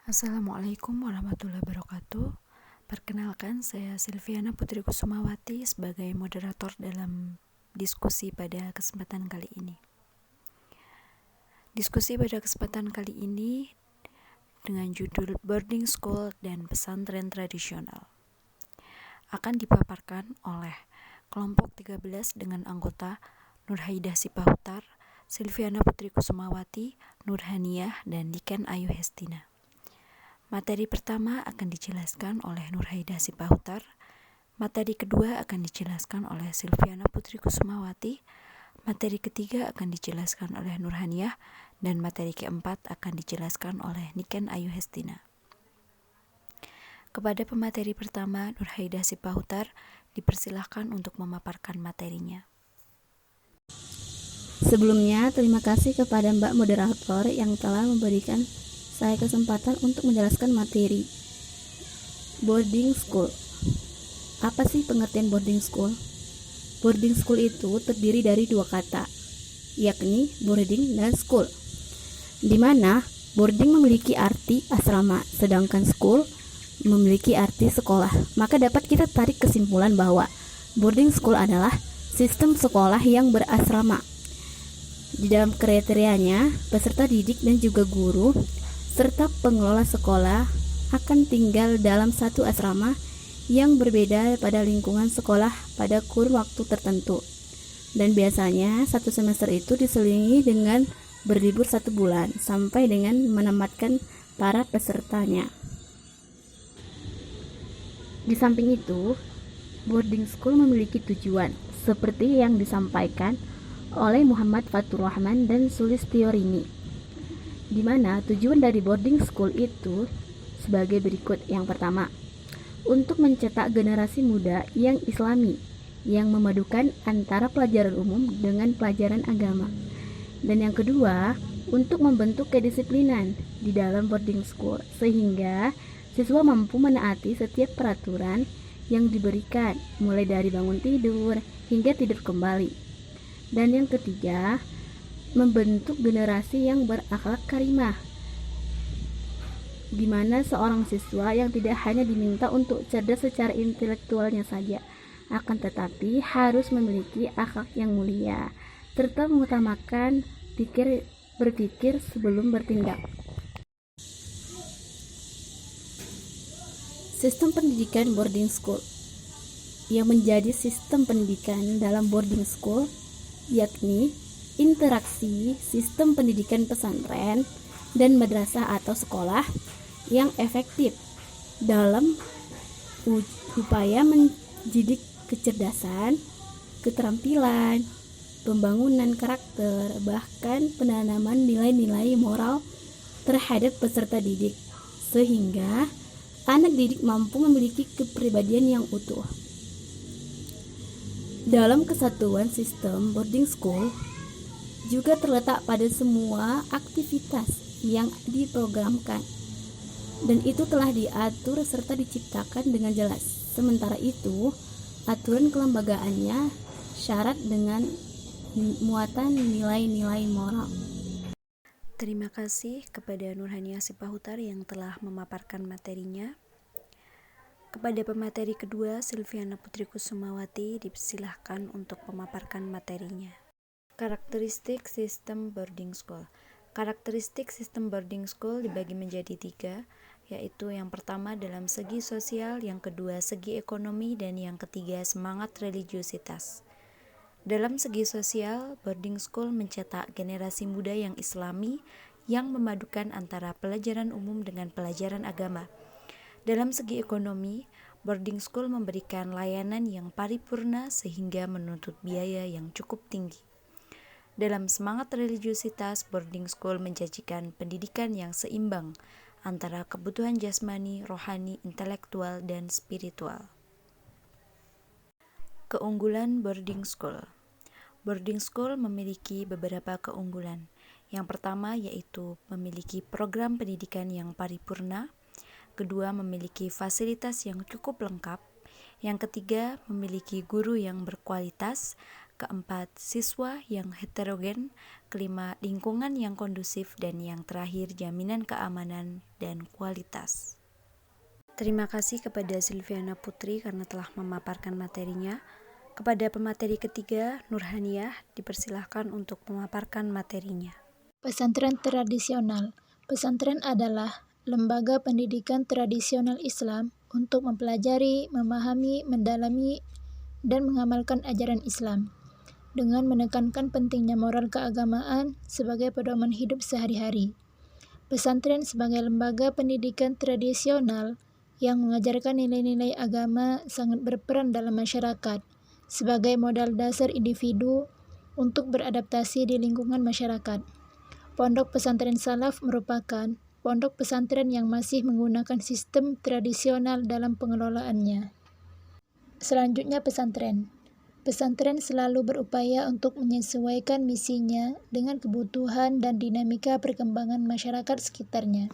Assalamualaikum warahmatullahi wabarakatuh. Perkenalkan, saya Silviana Putri Kusumawati sebagai moderator dalam diskusi pada kesempatan kali ini. Diskusi pada kesempatan kali ini dengan judul Boarding School dan Pesantren Tradisional akan dipaparkan oleh kelompok 13 dengan anggota Nurhaidah Sipahutar, Silviana Putri Kusumawati, Nurhaniah, dan Niken Ayu Hestina. Materi pertama akan dijelaskan oleh Nurhaidah Sipahutar, materi kedua akan dijelaskan oleh Silviana Putri Kusumawati, materi ketiga akan dijelaskan oleh Nurhaniah, dan materi keempat akan dijelaskan oleh Niken Ayu Hestina. Kepada pemateri pertama, Nurhaidah Sipahutar, dipersilahkan untuk memaparkan materinya. Sebelumnya, terima kasih kepada Mbak Moderator yang telah memberikan saya kesempatan untuk menjelaskan materi boarding school. Apa sih pengertian boarding school? Boarding school itu terdiri dari dua kata, yakni boarding dan school, di mana boarding memiliki arti asrama, sedangkan school memiliki arti sekolah. Maka dapat kita tarik kesimpulan bahwa boarding school adalah sistem sekolah yang berasrama. Di dalam kriterianya, peserta didik dan juga guru serta pengelola sekolah akan tinggal dalam satu asrama yang berbeda pada lingkungan sekolah pada kurun waktu tertentu. Dan biasanya satu semester itu diselingi dengan berlibur 1 bulan sampai dengan menamatkan para pesertanya. Di samping itu, boarding school memiliki tujuan seperti yang disampaikan oleh Muhammad Fatur Rahman dan Sulistiorini, di mana tujuan dari boarding school itu sebagai berikut. Yang pertama, untuk mencetak generasi muda yang islami, yang memadukan antara pelajaran umum dengan pelajaran agama. Dan yang kedua, untuk membentuk kedisiplinan di dalam boarding school, sehingga siswa mampu menaati setiap peraturan yang diberikan, mulai dari bangun tidur hingga tidur kembali. Dan yang ketiga, membentuk generasi yang berakhlak karimah, di mana seorang siswa yang tidak hanya diminta untuk cerdas secara intelektualnya saja, akan tetapi harus memiliki akhlak yang mulia, serta mengutamakan berpikir sebelum bertindak. Sistem pendidikan boarding school. Yang menjadi sistem pendidikan dalam boarding school yakni interaksi sistem pendidikan pesantren dan madrasah atau sekolah yang efektif dalam upaya mendidik kecerdasan, keterampilan, pembangunan karakter, bahkan penanaman nilai-nilai moral terhadap peserta didik, sehingga anak didik mampu memiliki kepribadian yang utuh. Dalam kesatuan sistem boarding school juga terletak pada semua aktivitas yang diprogramkan, dan itu telah diatur serta diciptakan dengan jelas. Sementara itu, aturan kelembagaannya syarat dengan muatan nilai-nilai moral. Terima kasih kepada Nurhaniah Sipahutar yang telah memaparkan materinya. Kepada pemateri kedua, Silviana Putri Kusumawati, dipersilahkan untuk memaparkan materinya. Karakteristik sistem boarding school. Karakteristik sistem boarding school dibagi menjadi 3, yaitu yang pertama dalam segi sosial, yang kedua segi ekonomi, dan yang ketiga semangat religiusitas. Dalam segi sosial, boarding school mencetak generasi muda yang islami yang memadukan antara pelajaran umum dengan pelajaran agama. Dalam segi ekonomi, boarding school memberikan layanan yang paripurna sehingga menuntut biaya yang cukup tinggi. Dalam semangat religiusitas, boarding school menjanjikan pendidikan yang seimbang antara kebutuhan jasmani, rohani, intelektual, dan spiritual. Keunggulan boarding school. Boarding school memiliki beberapa keunggulan. Yang pertama yaitu memiliki program pendidikan yang paripurna. Kedua, memiliki fasilitas yang cukup lengkap. Yang ketiga, memiliki guru yang berkualitas. keempat, siswa yang heterogen, kelima, lingkungan yang kondusif, dan yang terakhir, jaminan keamanan dan kualitas. Terima kasih kepada Silviana Putri karena telah memaparkan materinya. Kepada pemateri ketiga, Nurhaniah, dipersilahkan untuk memaparkan materinya. Pesantren tradisional. Pesantren adalah lembaga pendidikan tradisional Islam untuk mempelajari, memahami, mendalami, dan mengamalkan ajaran Islam dengan menekankan pentingnya moral keagamaan sebagai pedoman hidup sehari-hari. Pesantren sebagai lembaga pendidikan tradisional yang mengajarkan nilai-nilai agama sangat berperan dalam masyarakat sebagai modal dasar individu untuk beradaptasi di lingkungan masyarakat. Pondok Pesantren Salaf merupakan pondok pesantren yang masih menggunakan sistem tradisional dalam pengelolaannya. Selanjutnya, pesantren. Pesantren selalu berupaya untuk menyesuaikan misinya dengan kebutuhan dan dinamika perkembangan masyarakat sekitarnya.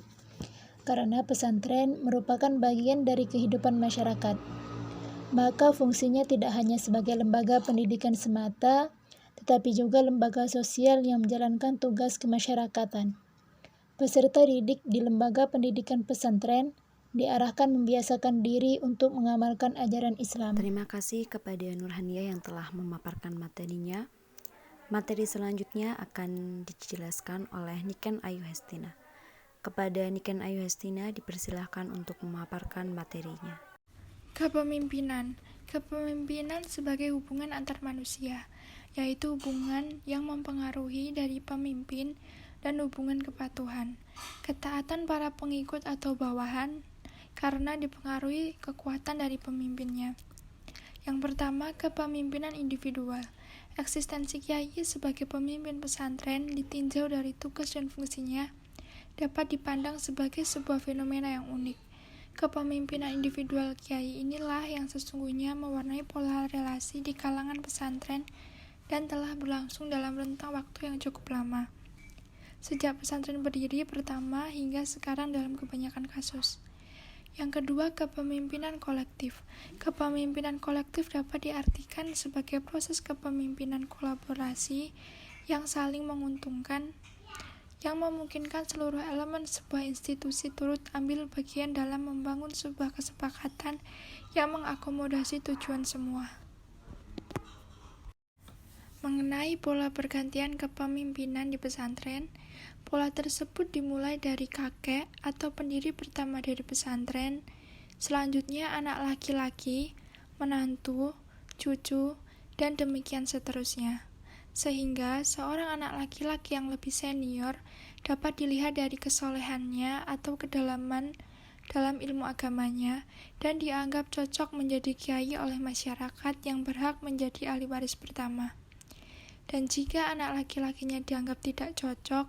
Karena pesantren merupakan bagian dari kehidupan masyarakat, maka fungsinya tidak hanya sebagai lembaga pendidikan semata, tetapi juga lembaga sosial yang menjalankan tugas kemasyarakatan. Peserta didik di lembaga pendidikan pesantren diarahkan membiasakan diri untuk mengamalkan ajaran Islam. Terima kasih kepada Nurhaniah yang telah memaparkan materinya. Materi selanjutnya akan dijelaskan oleh Niken Ayu Hestina. Kepada Niken Ayu Hestina dipersilahkan untuk memaparkan materinya. Kepemimpinan. Kepemimpinan sebagai hubungan antar manusia, yaitu hubungan yang mempengaruhi dari pemimpin dan hubungan kepatuhan, ketaatan para pengikut atau bawahan karena dipengaruhi kekuatan dari pemimpinnya. Yang pertama, kepemimpinan individual. Eksistensi kiai sebagai pemimpin pesantren ditinjau dari tugas dan fungsinya dapat dipandang sebagai sebuah fenomena yang unik. Kepemimpinan individual kiai inilah yang sesungguhnya mewarnai pola relasi di kalangan pesantren dan telah berlangsung dalam rentang waktu yang cukup lama, sejak pesantren berdiri pertama hingga sekarang dalam kebanyakan kasus. Yang kedua, kepemimpinan kolektif. Kepemimpinan kolektif dapat diartikan sebagai proses kepemimpinan kolaborasi yang saling menguntungkan, yang memungkinkan seluruh elemen sebuah institusi turut ambil bagian dalam membangun sebuah kesepakatan yang mengakomodasi tujuan semua. Mengenai pola pergantian kepemimpinan di pesantren, pola tersebut dimulai dari kakek atau pendiri pertama dari pesantren, selanjutnya anak laki-laki, menantu, cucu, dan demikian seterusnya. Sehingga seorang anak laki-laki yang lebih senior dapat dilihat dari kesolehannya atau kedalaman dalam ilmu agamanya dan dianggap cocok menjadi kiai oleh masyarakat yang berhak menjadi ahli waris pertama. Dan jika anak laki-lakinya dianggap tidak cocok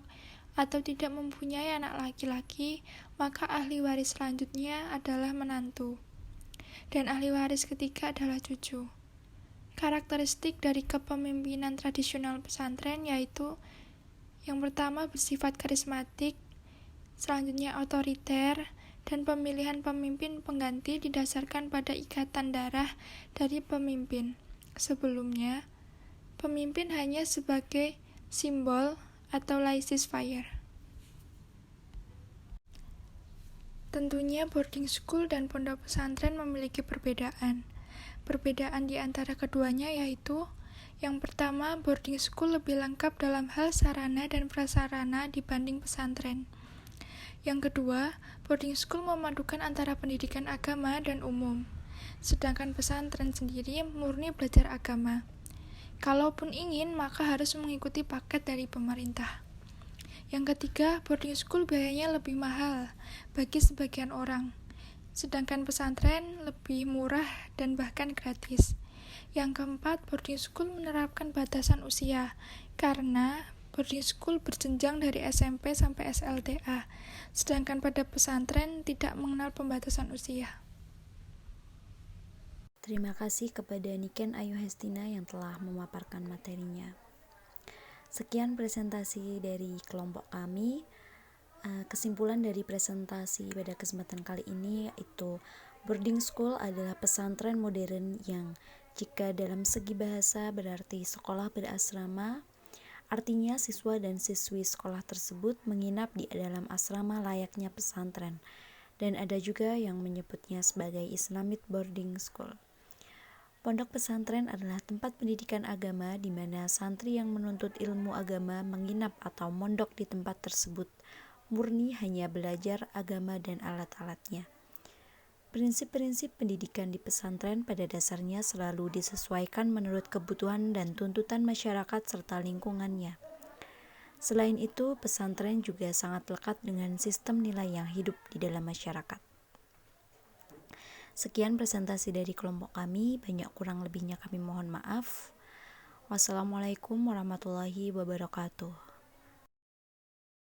atau tidak mempunyai anak laki-laki, maka ahli waris selanjutnya adalah menantu. Dan ahli waris ketiga adalah cucu. Karakteristik dari kepemimpinan tradisional pesantren yaitu yang pertama bersifat karismatik, selanjutnya otoriter, dan pemilihan pemimpin pengganti didasarkan pada ikatan darah dari pemimpin. Sebelumnya, pemimpin hanya sebagai simbol atau laissez-faire. Tentunya boarding school dan pondok pesantren memiliki perbedaan. Perbedaan di antara keduanya yaitu yang pertama, boarding school lebih lengkap dalam hal sarana dan prasarana dibanding pesantren. Yang kedua, boarding school memadukan antara pendidikan agama dan umum, sedangkan pesantren sendiri murni belajar agama. Kalaupun ingin, maka harus mengikuti paket dari pemerintah. Yang ketiga, boarding school biayanya lebih mahal bagi sebagian orang, sedangkan pesantren lebih murah dan bahkan gratis. Yang keempat, boarding school menerapkan batasan usia, karena boarding school berjenjang dari SMP sampai SLTA, sedangkan pada pesantren tidak mengenal pembatasan usia. Terima kasih kepada Niken Ayu Hestina yang telah memaparkan materinya. Sekian presentasi dari kelompok kami. Kesimpulan dari presentasi pada kesempatan kali ini yaitu boarding school adalah pesantren modern yang Jika dalam segi bahasa berarti sekolah berasrama, artinya siswa dan siswi sekolah tersebut menginap di dalam asrama layaknya pesantren, dan ada juga yang menyebutnya sebagai Islamic boarding school. Pondok pesantren adalah tempat pendidikan agama di mana santri yang menuntut ilmu agama menginap atau mondok di tempat tersebut, murni hanya belajar agama dan alat-alatnya. Prinsip-prinsip pendidikan di pesantren pada dasarnya selalu disesuaikan menurut kebutuhan dan tuntutan masyarakat serta lingkungannya. Selain itu, pesantren juga sangat lekat dengan sistem nilai yang hidup di dalam masyarakat. Sekian presentasi dari kelompok kami, banyak kurang lebihnya kami mohon maaf. Wassalamualaikum warahmatullahi wabarakatuh.